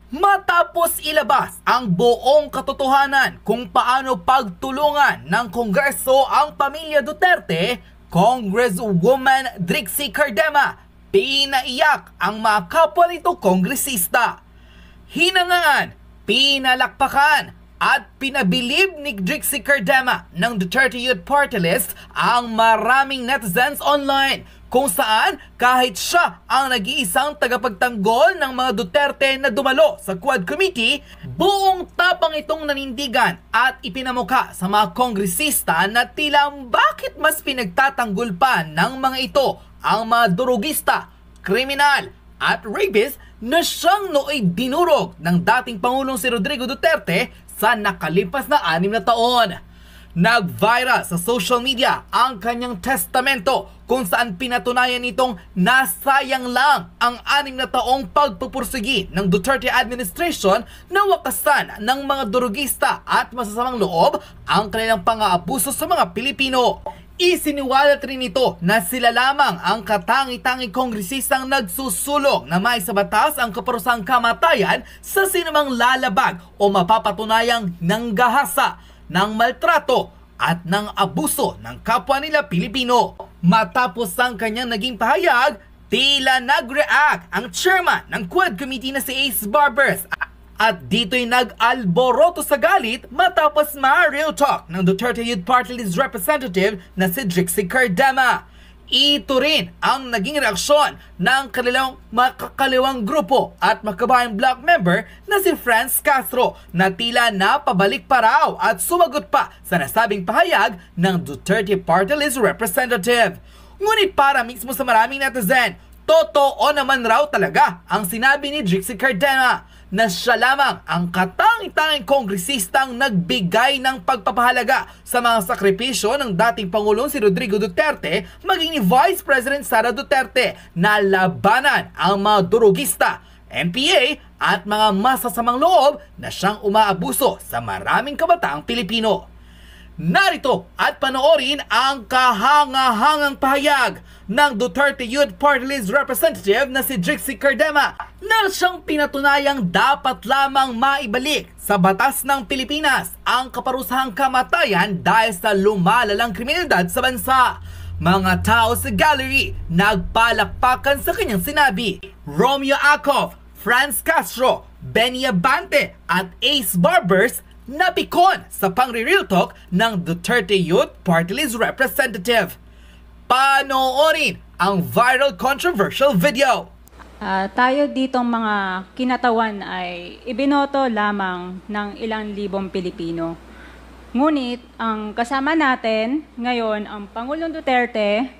Matapos ilabas ang buong katotohanan kung paano pagtulungan ng Kongreso ang pamilya Duterte, Congresswoman Drixie Cardema pinaiyak ang mga kapwa nito kongresista. Hinangaan, pinalakpakan at pinabilib ni Drixie Cardema ng Duterte Youth Party List ang maraming netizens online kung saan kahit siya ang nag-iisang tagapagtanggol ng mga Duterte na dumalo sa Quad Committee, buong tapang itong nanindigan at ipinamukha sa mga kongresista na tila bakit mas pinagtatanggol pa ng mga ito ang mga durugista, kriminal at rapist na siyang nooy dinurog ng dating Pangulong si Rodrigo Duterte sa nakalipas na 6 na taon. Nag-viral sa social media ang kanyang testamento kung saan pinatunayan nitong nasayang lang ang 6 na taong pagpupursigi ng Duterte administration na wakasan ng mga durugista at masasamang loob ang kanilang pang-aabuso sa mga Pilipino. Isiniwalat rin ito na sila lamang ang katangi-tanging kongresistang nagsusulong na maisabatas ang kaparusahang kamatayan sa sinumang lalabag o mapapatunayang nanggahasa ng maltrato at ng abuso ng kapwa nila Pilipino. Matapos ang kanyang naging pahayag, tila nag-react ang chairman ng Quad Committee na si Ace Barbers at dito'y nag-alboroto sa galit matapos ma-real talk ng Duterte Youth Party List representative na si Drixie Cardema. Ito rin ang naging reaksyon ng kanilang makakaliwang grupo at makabayang block member na si Franz Castro na tila napabalik pa raw at sumagot pa sa nasabing pahayag ng Duterte Party List representative. Ngunit para mismo sa maraming netizen, totoo naman raw talaga ang sinabi ni Drixie Cardema na siya lamang ang katangi-tanging kongresistang nagbigay ng pagpapahalaga sa mga sakripisyo ng dating Pangulong si Rodrigo Duterte maging ni Vice President Sara Duterte na labanan ang mga durugista, NPA at mga masasamang loob na siyang umaabuso sa maraming kabataang Pilipino. Narito at panoorin ang kahanga-hangang pahayag ng Duterte Youth Party List representative na si Drixie Cardema na siyang pinatunayang dapat lamang maibalik sa batas ng Pilipinas ang kaparusahang kamatayan dahil sa lumalalang kriminalidad sa bansa. Mga tao sa gallery nagpalakpakan sa kanyang sinabi. Romeo Acov, Franz Castro, Benny Abante at Ace Barbers napikon sa pang-real talk ng Duterte Youth Party List representative. Panoorin ang viral controversial video. Tayo ditong mga kinatawan ay ibinoto lamang ng ilang libong Pilipino. Ngunit ang kasama natin ngayon ang Pangulong Duterte,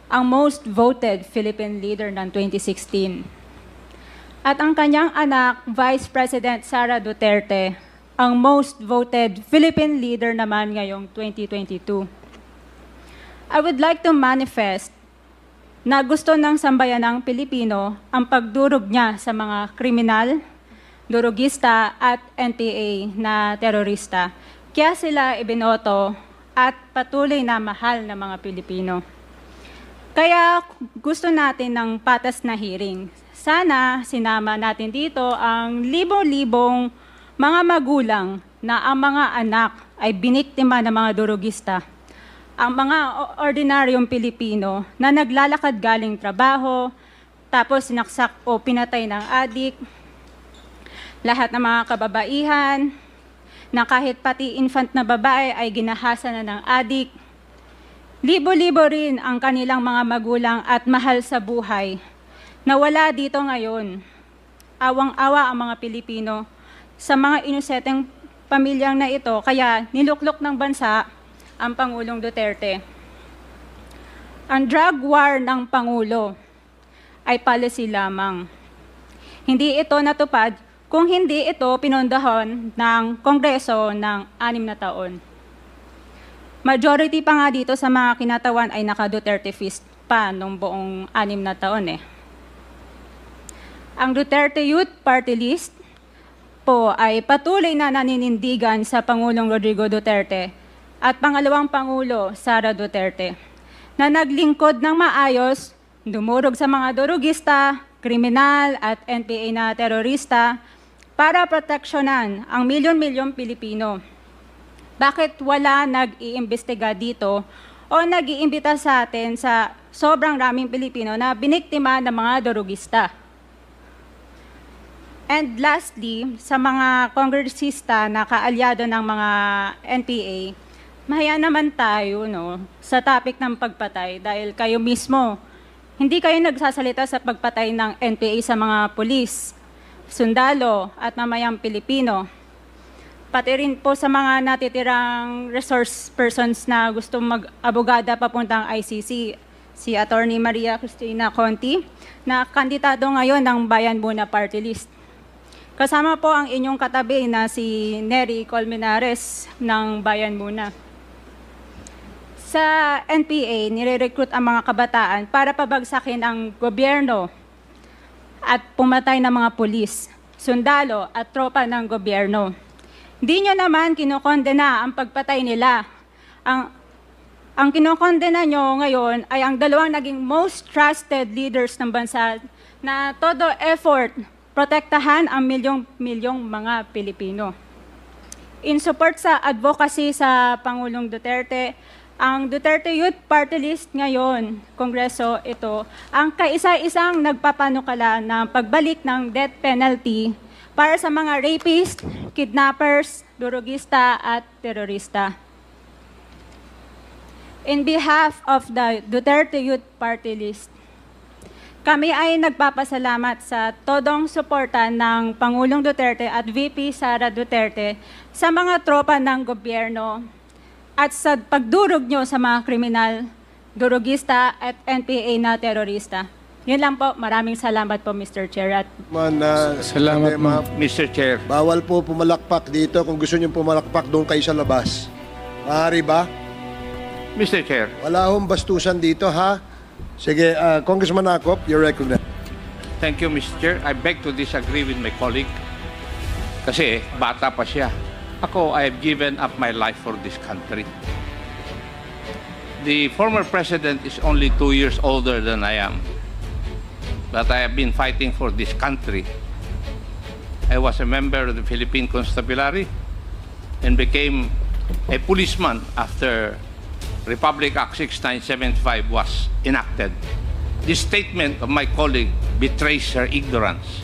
ang most voted Philippine leader ng 2016. At ang kanyang anak, Vice President Sara Duterte, ang most voted Philippine leader naman ngayong 2022. I would like to manifest na gusto ng sambayanang Pilipino ang pagdurog niya sa mga kriminal, durugista at NPA na terorista. Kaya sila ibinoto at patuloy na mahal ng mga Pilipino. Kaya gusto natin ng patas na hearing. Sana sinama natin dito ang libo-libong mga magulang na ang mga anak ay biniktima ng mga durugista. Ang mga ordinaryong Pilipino na naglalakad galing trabaho, tapos sinaksak o pinatay ng adik, lahat ng mga kababaihan, na kahit pati infant na babae ay ginahasa na ng adik. Libo-libo rin ang kanilang mga magulang at mahal sa buhay na wala dito ngayon. Awang-awa ang mga Pilipino sa mga inuseteng pamilyang na ito, kaya niluklok ng bansa ang Pangulong Duterte. Ang drug war ng Pangulo ay policy lamang. Hindi ito natupad kung hindi ito pinondahon ng Kongreso ng 6 na taon. Majority pa nga dito sa mga kinatawan ay naka-Duterte fist pa nung buong 6 na taon eh. Ang Duterte Youth Party List po ay patuloy na naninindigan sa Pangulong Rodrigo Duterte at pangalawang Pangulo, Sara Duterte, na naglingkod ng maayos, dumurog sa mga durugista, kriminal at NPA na terorista, para proteksyonan ang milyon-milyong Pilipino. Bakit wala nag-iimbestiga dito o nag-iimbita sa atin sa sobrang raming Pilipino na biniktima ng mga durugista? And lastly, sa mga kongresista na kaalyado ng mga NPA, mahiya naman tayo sa topic ng pagpatay dahil kayo mismo, hindi kayo nagsasalita sa pagpatay ng NPA sa mga pulis, sundalo at mamayang Pilipino. Pati rin po sa mga natitirang resource persons na gusto mag-abogada papuntang ICC, si Attorney Maria Cristina Conti, na kandidato ngayon ng Bayan Muna Party List. Kasama po ang inyong katabi na si Nery Colmenares ng Bayan Muna. Sa NPA, nire-recruit ang mga kabataan para pabagsakin ang gobyerno at pumatay ng mga pulis, sundalo at tropa ng gobyerno. Di nyo naman kinokondena ang pagpatay nila. Ang kinokondena nyo ngayon ay ang dalawang naging most trusted leaders ng bansa na todo effort protektahan ang milyong-milyong mga Pilipino. In support sa advocacy sa Pangulong Duterte, ang Duterte Youth Party List ngayon, Kongreso, ito, ang kaisa-isang nagpapanukala ng pagbalik ng death penalty para sa mga rapist, kidnappers, durugista at terorista. In behalf of the Duterte Youth Party List, kami ay nagpapasalamat sa todong suporta ng Pangulong Duterte at VP Sara Duterte sa mga tropa ng gobyerno at sa pagdurog nyo sa mga kriminal, durugista at NPA na terorista. Yun lang po. Maraming salamat po, Mr. Chair. Salamat, Mr. Chair. Bawal po pumalakpak dito. Kung gusto niyo pumalakpak, doon kayo sa labas. Maaari ba? Mr. Chair. Wala hong bastusan dito, ha? Sige, Congressman Acop, you're recognized. Thank you, Mr. Chair. I beg to disagree with my colleague. Kasi bata pa siya. Ako, I have given up my life for this country. The former president is only 2 years older than I am. But I have been fighting for this country. I was a member of the Philippine Constabulary and became a policeman after Republic Act 6975 was enacted. This statement of my colleague betrays her ignorance.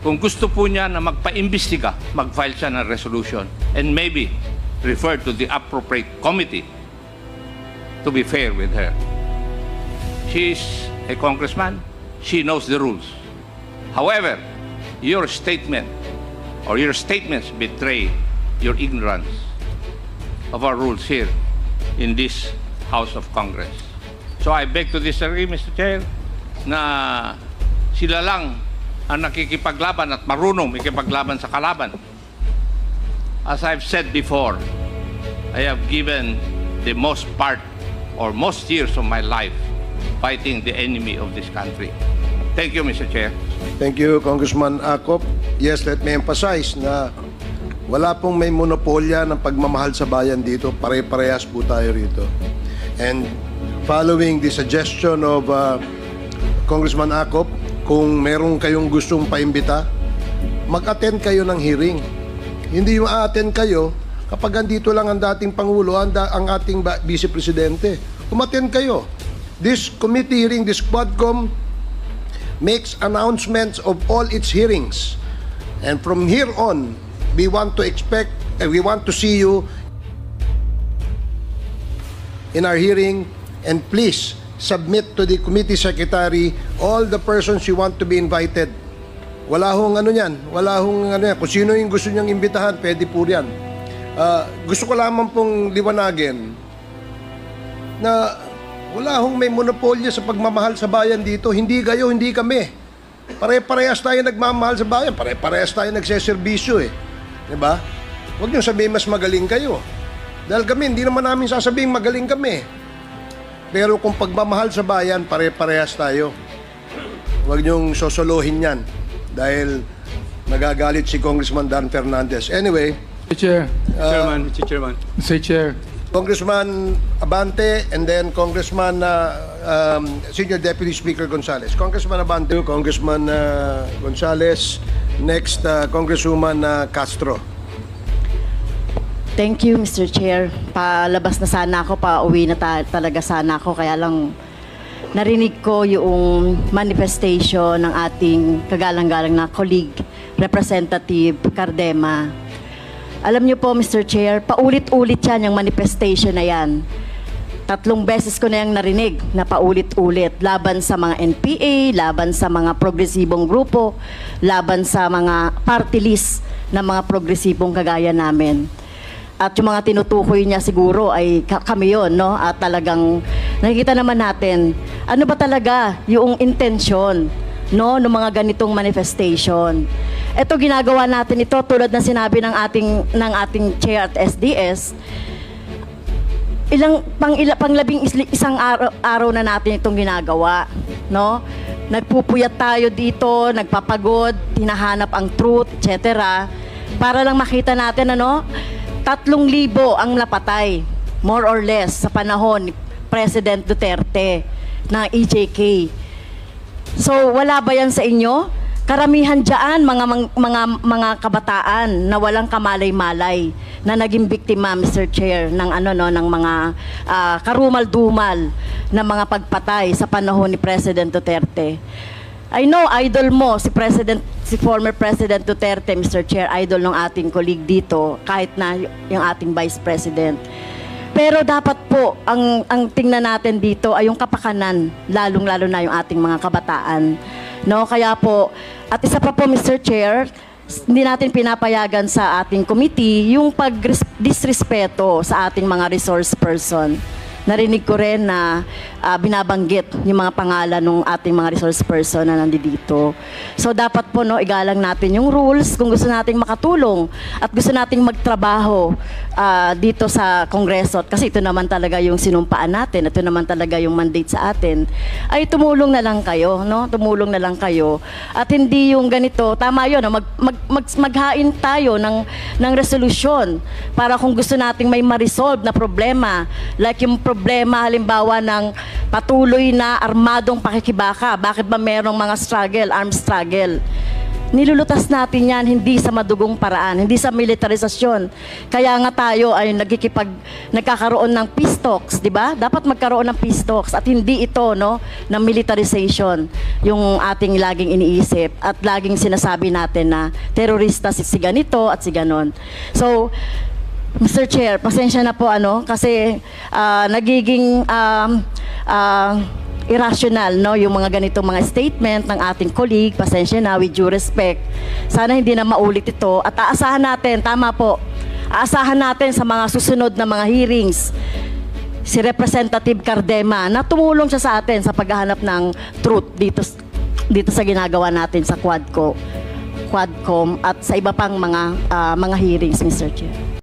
Kung gusto po niya na magpa-imbestiga, mag-file siya ng resolution and maybe refer to the appropriate committee to be fair with her. She is a congressman. She knows the rules. However, your statement or your statements betray your ignorance of our rules here in this House of Congress. So I beg to disagree, Mr. Chair, na sila lang ang nakikipaglaban at marunong makipaglaban sa kalaban. As I've said before, I have given the most part or most years of my life fighting the enemy of this country. Thank you, Mr. Chair. Thank you, Congressman Acop. Yes, let me emphasize na wala pong may monopolya ng pagmamahal sa bayan dito. Pare-parehas po tayo rito. And following the suggestion of Congressman Acop, kung meron kayong gustong paimbita, mag-attend kayo ng hearing. Hindi yung a-attend kayo kapag andito lang ang dating Pangulo, ang ating Vice Presidente. Umattend kayo. This committee hearing, this Quadcom, makes announcements of all its hearings. And from here on, we want to see you in our hearing, and please submit to the committee secretary all the persons you want to be invited. Wala hong ano yan, kung sino yung gusto niyang imbitahan, pwede po yan. Gusto ko lamang pong liwanagin na wala hong may monopolya sa pagmamahal sa bayan dito. Hindi kayo, hindi kami. Pare-parehas tayo nagmamahal sa bayan, pare-parehas tayo nagseserbisyo eh. Diba? Huwag niyong sabihin mas magaling kayo. Dahil kami, hindi naman namin sasabihin magaling kami. Pero kung pagmamahal sa bayan, pare-parehas tayo. Huwag niyong sosolohin yan. Dahil nagagalit si Congressman Dan Fernandez. Anyway, Mr. Chair. Mr. Chairman. Mr. Chair. Congressman Abante and then Congressman Senior Deputy Speaker Gonzales. Congressman Abante, Congressman Gonzales, Next, Congresswoman Castro. Thank you, Mr. Chair. Palabas na sana ako, pauwi na talaga sana ako. Kaya lang narinig ko yung manifestation ng ating kagalang-galang na colleague, Representative Cardema. Alam niyo po, Mr. Chair, paulit-ulit yan yung manifestation na yan. 3 beses ko na yung narinig na paulit-ulit. Laban sa mga NPA, laban sa mga progresibong grupo, laban sa mga party list ng mga progresibong kagaya namin. At yung mga tinutukoy niya siguro ay kami yun, no? At talagang nakikita naman natin, ano ba talaga yung intensyon, no, ng mga ganitong manifestation. Ito, ginagawa natin ito tulad na sinabi ng ating chair at SDS, isang araw na natin itong ginagawa, no? Nagpupuyat tayo dito, nagpapagod, hinahanap ang truth, etc. Para lang makita natin, 3,000 ang napatay, more or less, sa panahon ni President Duterte ng EJK. So, wala ba yan sa inyo? Karamihan dyan, mga kabataan na walang kamalay-malay na naging biktima, Mr. Chair, ng ng mga karumal-dumal na mga pagpatay sa panahon ni President Duterte. I know, idol mo, si former President Duterte, Mr. Chair, idol ng ating colleague dito, kahit na yung ating Vice President. Pero dapat po, ang tingnan natin dito ay yung kapakanan, lalong-lalo na yung ating mga kabataan. No, kaya po, at isa pa po, Mr. Chair, hindi natin pinapayagan sa ating committee yung pag-disrespeto sa ating mga resource person. Narinig ko rin na binabanggit yung mga pangalan ng ating mga resource person na nandito. So dapat po, igalang natin yung rules kung gusto nating makatulong at gusto nating magtrabaho dito sa Kongreso. Kasi ito naman talaga yung sinumpaan natin, ito naman talaga yung mandate sa atin. Ay tumulong na lang kayo, no? Tumulong na lang kayo. At hindi yung ganito, tama yun, maghain tayo ng resolusyon para kung gusto nating may ma-resolve na problema, like yung problema halimbawa ng patuloy na armadong pakikibaka. Bakit ba merong mga armed struggle? Nilulutas natin yan hindi sa madugong paraan, hindi sa militarisasyon. Kaya nga tayo ay nagkakaroon ng peace talks, di ba? Dapat magkaroon ng peace talks at hindi ito, ng militarization yung ating laging iniisip at laging sinasabi natin na terorista si ganito at si ganon. So, Mr. Chair, pasensya na po kasi nagiging irrational yung mga ganitong mga statement ng ating colleague. Pasensya na, with due respect. Sana hindi na maulit ito at aasahan natin, tama po, aasahan natin sa mga susunod na mga hearings si Representative Cardema na tumulong siya sa atin sa paghahanap ng truth dito sa ginagawa natin sa Quadcom at sa iba pang mga hearings, Mr. Chair.